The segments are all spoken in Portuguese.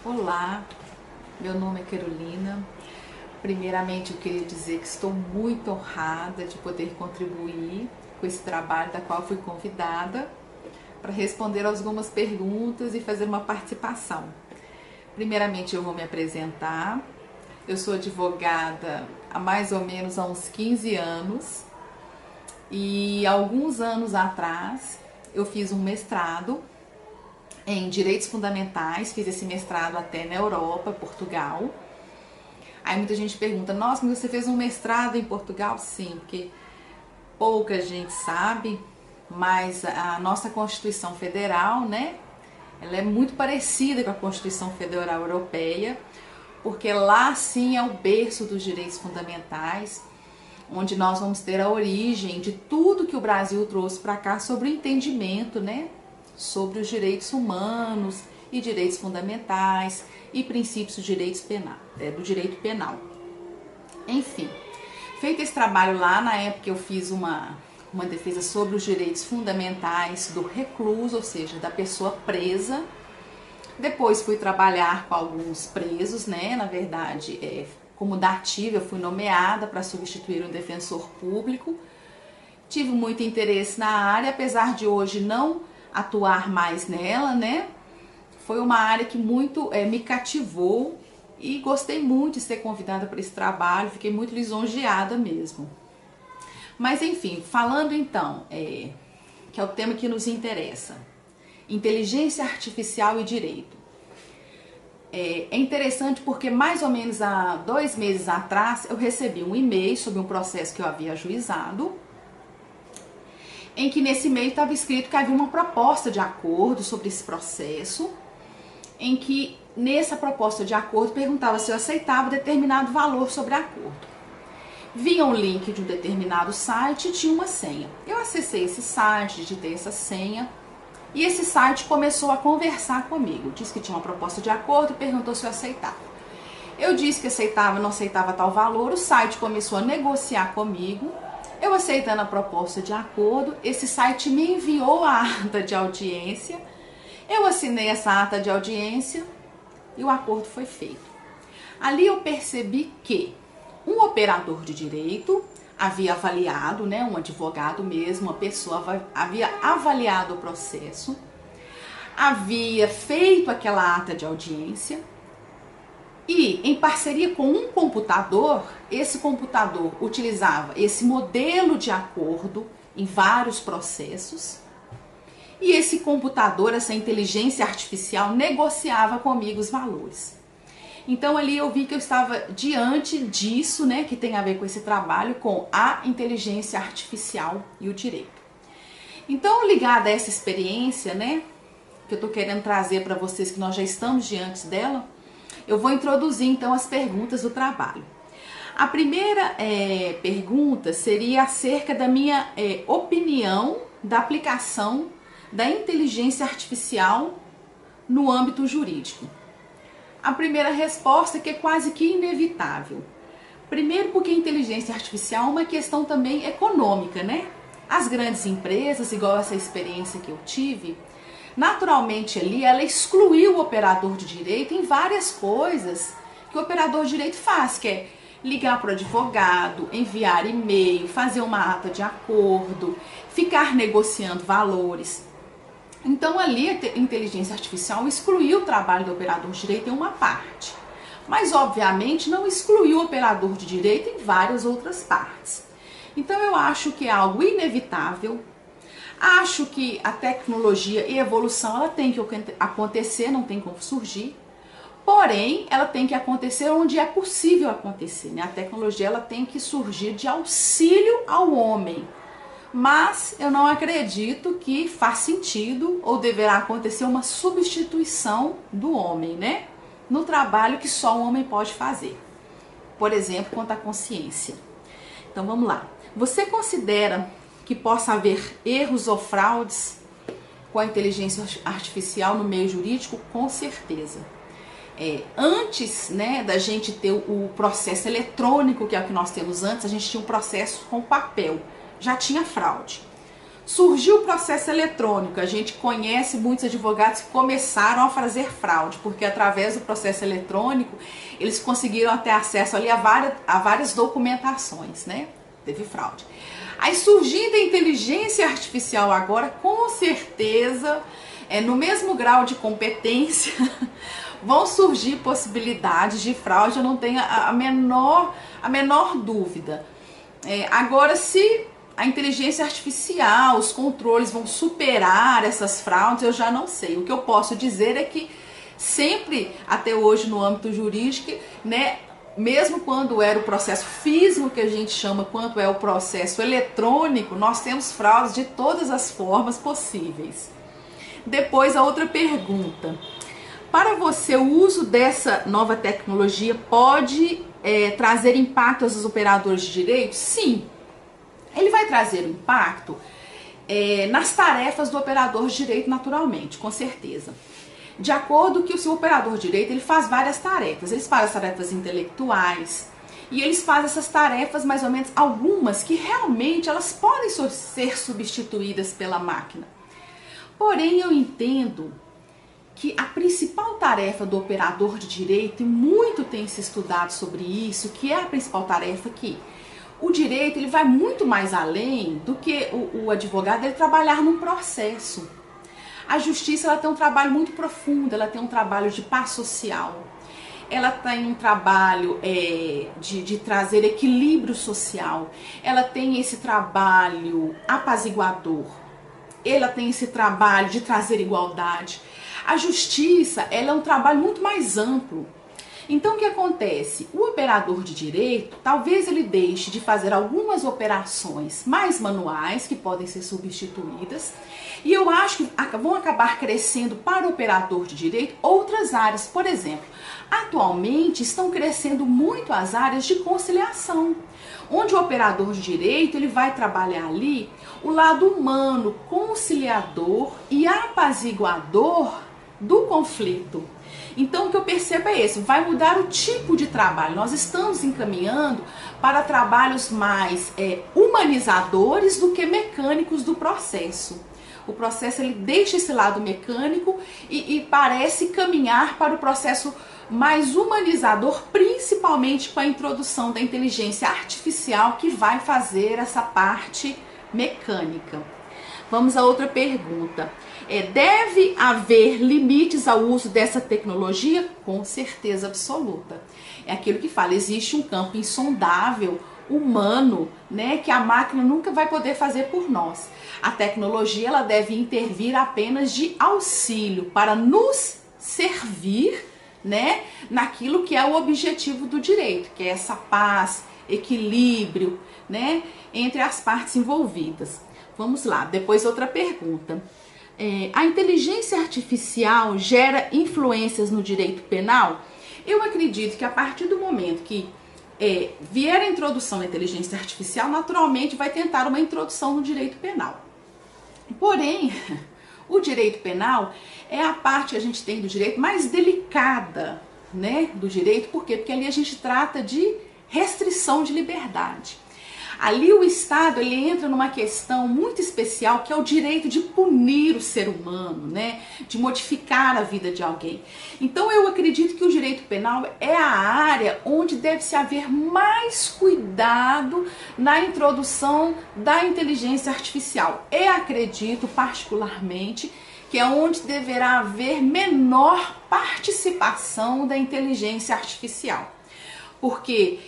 Olá, meu nome é Carolina. Primeiramente, eu queria dizer que estou muito honrada de poder contribuir com esse trabalho da qual fui convidada para responder algumas perguntas e fazer uma participação. Primeiramente, eu vou me apresentar. Eu sou advogada há mais ou menos há uns 15 anos e alguns anos atrás eu fiz um mestrado em Direitos Fundamentais, fiz esse mestrado até na Europa, Portugal. Aí muita gente pergunta, nossa, mas você fez um mestrado em Portugal? Sim, porque pouca gente sabe, mas a nossa Constituição Federal, né, ela é muito parecida com a Constituição Federal Europeia, porque lá sim é o berço dos direitos fundamentais, onde nós vamos ter a origem de tudo que o Brasil trouxe para cá sobre o entendimento, né, sobre os direitos humanos e direitos fundamentais e princípios do direito penal. Enfim, feito esse trabalho lá, na época eu fiz uma defesa sobre os direitos fundamentais do recluso, ou seja, da pessoa presa. Depois fui trabalhar com alguns presos, né? Na verdade, como dativa, eu fui nomeada para substituir um defensor público. Tive muito interesse na área, apesar de hoje não atuar mais nela, né? Foi uma área que muito me cativou e gostei muito de ser convidada para esse trabalho, fiquei muito lisonjeada mesmo. Mas enfim, falando então, que é o tema que nos interessa, inteligência artificial e direito. É interessante porque mais ou menos há 2 meses atrás eu recebi um e-mail sobre um processo que eu havia ajuizado, em que nesse e-mail estava escrito que havia uma proposta de acordo sobre esse processo, em que nessa proposta de acordo perguntava se eu aceitava determinado valor sobre acordo. Via um link de um determinado site e tinha uma senha. Eu acessei esse site, digitei essa senha e esse site começou a conversar comigo. Disse que tinha uma proposta de acordo e perguntou se eu aceitava. Eu disse que aceitava, não aceitava tal valor, o site começou a negociar comigo. Eu aceitando a proposta de acordo, esse site me enviou a ata de audiência. Eu assinei essa ata de audiência e o acordo foi feito. Ali eu percebi que um operador de direito havia avaliado, né, um advogado mesmo, uma pessoa havia avaliado o processo, havia feito aquela ata de audiência e, em parceria com um computador, esse computador utilizava esse modelo de acordo em vários processos. E esse computador, essa inteligência artificial, negociava comigo os valores. Então ali eu vi que eu estava diante disso, né, que tem a ver com esse trabalho com a inteligência artificial e o direito. Então, ligada a essa experiência, né, que eu estou querendo trazer para vocês, que nós já estamos diante dela, eu vou introduzir então as perguntas do trabalho. A primeira pergunta seria acerca da minha opinião da aplicação da inteligência artificial no âmbito jurídico. A primeira resposta é que é quase que inevitável. Primeiro porque a inteligência artificial é uma questão também econômica, né? As grandes empresas, igual essa experiência que eu tive, naturalmente ali ela excluiu o operador de direito em várias coisas que o operador de direito faz, que é ligar para o advogado, enviar e-mail, fazer uma ata de acordo, ficar negociando valores. Então ali a inteligência artificial excluiu o trabalho do operador de direito em uma parte, mas obviamente não excluiu o operador de direito em várias outras partes. Então eu acho que é algo inevitável, acho que a tecnologia e a evolução ela tem que acontecer, não tem como surgir, porém ela tem que acontecer onde é possível acontecer, né? A tecnologia ela tem que surgir de auxílio ao homem. Mas eu não acredito que faz sentido ou deverá acontecer uma substituição do homem, né? No trabalho que só o homem pode fazer. Por exemplo, quanto à consciência. Então vamos lá. Você considera que possa haver erros ou fraudes com a inteligência artificial no meio jurídico? Com certeza. Antes, né, da gente ter o processo eletrônico, que é o que nós temos antes, a gente tinha um processo com papel. Já tinha fraude. Surgiu o processo eletrônico, a gente conhece muitos advogados que começaram a fazer fraude, porque através do processo eletrônico eles conseguiram ter acesso ali a várias documentações, né? Teve fraude. Aí surgindo a inteligência artificial agora, com certeza, no mesmo grau de competência, vão surgir possibilidades de fraude, eu não tenho a menor dúvida. Agora, se a inteligência artificial, os controles vão superar essas fraudes, eu já não sei. O que eu posso dizer é que sempre, até hoje no âmbito jurídico, né, mesmo quando era o processo físico que a gente chama, quanto é o processo eletrônico, nós temos fraudes de todas as formas possíveis. Depois a outra pergunta. Para você, o uso dessa nova tecnologia pode trazer impacto aos operadores de direito? Sim. Ele vai trazer um impacto nas tarefas do operador de direito naturalmente, com certeza. De acordo que o seu operador de direito, ele faz várias tarefas. Eles fazem as tarefas intelectuais e eles fazem essas tarefas, mais ou menos, algumas que realmente elas podem ser substituídas pela máquina. Porém, eu entendo que a principal tarefa do operador de direito, e muito tem se estudado sobre isso, que é a principal tarefa que o direito ele vai muito mais além do que o advogado ele trabalhar num processo. A justiça ela tem um trabalho muito profundo, ela tem um trabalho de paz social, ela tem um trabalho de trazer equilíbrio social, ela tem esse trabalho apaziguador, ela tem esse trabalho de trazer igualdade. A justiça ela é um trabalho muito mais amplo. Então o que acontece? O operador de direito, talvez ele deixe de fazer algumas operações mais manuais, que podem ser substituídas, e eu acho que vão acabar crescendo para o operador de direito outras áreas. Por exemplo, atualmente estão crescendo muito as áreas de conciliação, onde o operador de direito ele vai trabalhar ali o lado humano, conciliador e apaziguador do conflito. Então o que eu percebo é esse, vai mudar o tipo de trabalho. Nós estamos encaminhando para trabalhos mais humanizadores do que mecânicos do processo. O processo ele deixa esse lado mecânico e parece caminhar para o processo mais humanizador, principalmente com a introdução da inteligência artificial que vai fazer essa parte mecânica. Vamos a outra pergunta. Deve haver limites ao uso dessa tecnologia? Com certeza absoluta. É aquilo que fala, existe um campo insondável, humano, né, que a máquina nunca vai poder fazer por nós. A tecnologia ela deve intervir apenas de auxílio para nos servir, né, naquilo que é o objetivo do direito, que é essa paz, equilíbrio, né, entre as partes envolvidas. Vamos lá, depois outra pergunta. A inteligência artificial gera influências no direito penal? Eu acredito que a partir do momento que vier a introdução da inteligência artificial, naturalmente vai tentar uma introdução no direito penal. Porém, o direito penal é a parte que a gente tem do direito mais delicada, né, do direito. Por quê? Porque ali a gente trata de restrição de liberdade. Ali o Estado ele entra numa questão muito especial, que é o direito de punir o ser humano, né? De modificar a vida de alguém. Então eu acredito que o direito penal é a área onde deve-se haver mais cuidado na introdução da inteligência artificial. Eu acredito particularmente que é onde deverá haver menor participação da inteligência artificial. Porque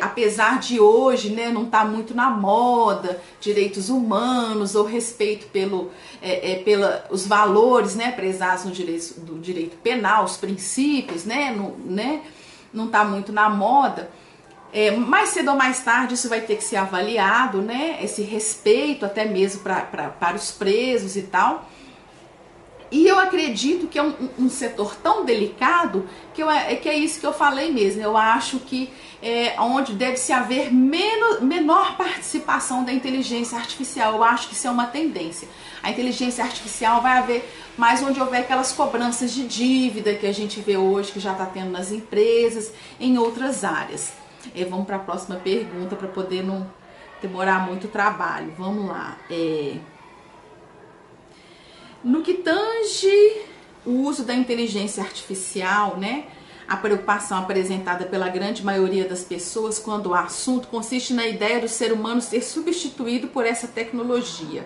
apesar de hoje, né, não estar muito na moda direitos humanos ou respeito pelos valores, né, prezados do direito penal, os princípios, né, não está muito na moda, mais cedo ou mais tarde isso vai ter que ser avaliado, né, esse respeito até mesmo para os presos e tal. E eu acredito que é um setor tão delicado que é isso que eu falei mesmo. Eu acho que onde deve-se haver menor participação da inteligência artificial. Eu acho que isso é uma tendência. A inteligência artificial vai haver mais onde houver aquelas cobranças de dívida que a gente vê hoje, que já está tendo nas empresas, em outras áreas. Vamos para a próxima pergunta para poder não demorar muito trabalho. Vamos lá. No que tange o uso da inteligência artificial, né? A preocupação apresentada pela grande maioria das pessoas quando o assunto consiste na ideia do ser humano ser substituído por essa tecnologia,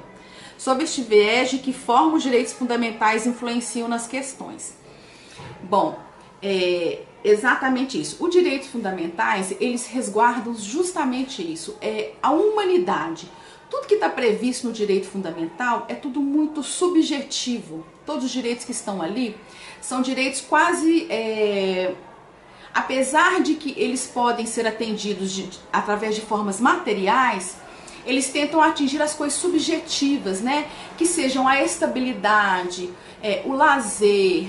sob este viés de que forma os direitos fundamentais influenciam nas questões. Bom, é exatamente isso. Os direitos fundamentais, eles resguardam justamente isso, a humanidade. Tudo que está previsto no direito fundamental é tudo muito subjetivo. Todos os direitos que estão ali são direitos quase, apesar de que eles podem ser atendidos através de formas materiais, eles tentam atingir as coisas subjetivas, né? Que sejam a estabilidade, o lazer,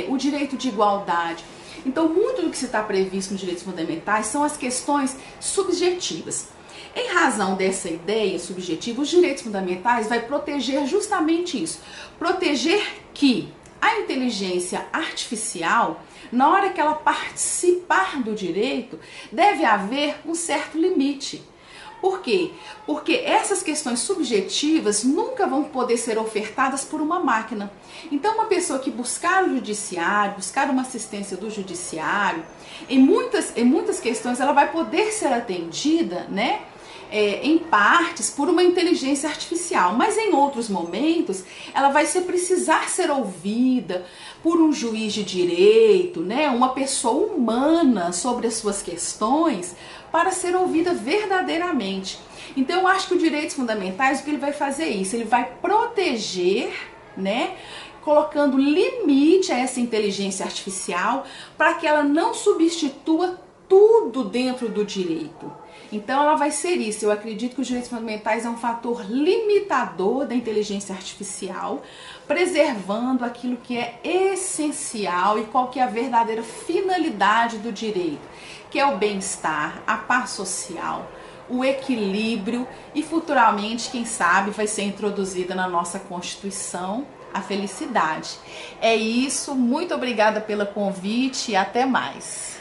o direito de igualdade. Então, muito do que está previsto nos direitos fundamentais são as questões subjetivas. Em razão dessa ideia subjetiva, os direitos fundamentais vai proteger justamente isso. Proteger que a inteligência artificial, na hora que ela participar do direito, deve haver um certo limite. Por quê? Porque essas questões subjetivas nunca vão poder ser ofertadas por uma máquina. Então, uma pessoa que buscar o judiciário, buscar uma assistência do judiciário, em muitas questões ela vai poder ser atendida, né? Em partes por uma inteligência artificial, mas em outros momentos ela vai precisar ser ouvida por um juiz de direito, né, uma pessoa humana sobre as suas questões para ser ouvida verdadeiramente. Então eu acho que os direitos fundamentais, o que ele vai fazer é isso, ele vai proteger, né, colocando limite a essa inteligência artificial para que ela não substitua tudo dentro do direito. Então ela vai ser isso. Eu acredito que os direitos fundamentais é um fator limitador da inteligência artificial, preservando aquilo que é essencial e qual que é a verdadeira finalidade do direito, que é o bem-estar, a paz social, o equilíbrio e futuramente, quem sabe, vai ser introduzida na nossa Constituição a felicidade. É isso, muito obrigada pelo convite e até mais.